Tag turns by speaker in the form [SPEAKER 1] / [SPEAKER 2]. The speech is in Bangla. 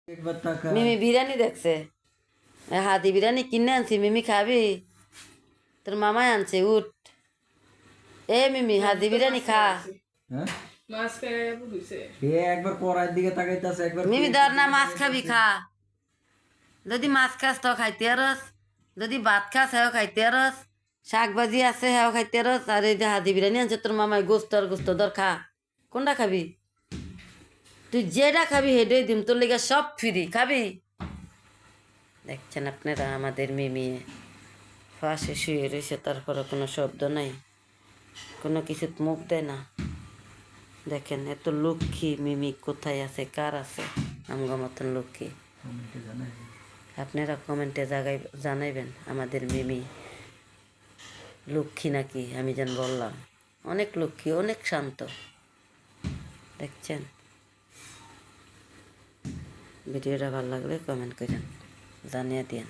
[SPEAKER 1] একবার টাকা
[SPEAKER 2] মিমি বিরিয়ানি দেখছে হাতি বিরিয়ানি কিনে আনছি মিমি খাবি তোর মামাই আনছে উঠ এ মিমি হাতি বিরিয়ানি খা
[SPEAKER 1] হ্যাঁ
[SPEAKER 3] মাছ খেয়ে বুঝছে
[SPEAKER 1] এ একবার কড়াইয়ের দিকে তাকাইতাছে একবার
[SPEAKER 2] মিমি
[SPEAKER 1] প্লেটের
[SPEAKER 2] ধর না
[SPEAKER 1] দিকে
[SPEAKER 2] মাছ খাবি
[SPEAKER 1] তাকাইতাছে।
[SPEAKER 2] খা যদি মাছ খাস তো খাইতে আরস যদি ভাত খাস হেও খাইতে আরস শাক ভাজি আছে হেও খাইতে আরস আর এই যে হাতি বিরিয়ানি আনছে তোর মামাই গোস্ত আর গোস্ত ধর খা কোনটা খাবি তুই যেটা খাবি হেডেই দিম তোর লেগে সব ফ্রি খাবি দেখছেন আপনারা আমাদের মিমি ফাঁসে শুয়ে রয়েছে তারপরে কোনো শব্দ নাই কোনো কিছু মুখ দেয় না দেখেন এত লক্ষ্মী মিমি কোথায় আছে কার আছে আমগো মতন লক্ষ্মী
[SPEAKER 1] কমেন্টে জানাইবেন।
[SPEAKER 2] আপনারা কমেন্টে জানাইবেন আমাদের মিমি লক্ষ্মী নাকি আমি যেন বললাম অনেক লক্ষ্মী অনেক শান্ত দেখছেন ভিডিওটা ভালো লাগলে কমেন্ট করেন জানিয়ে দিন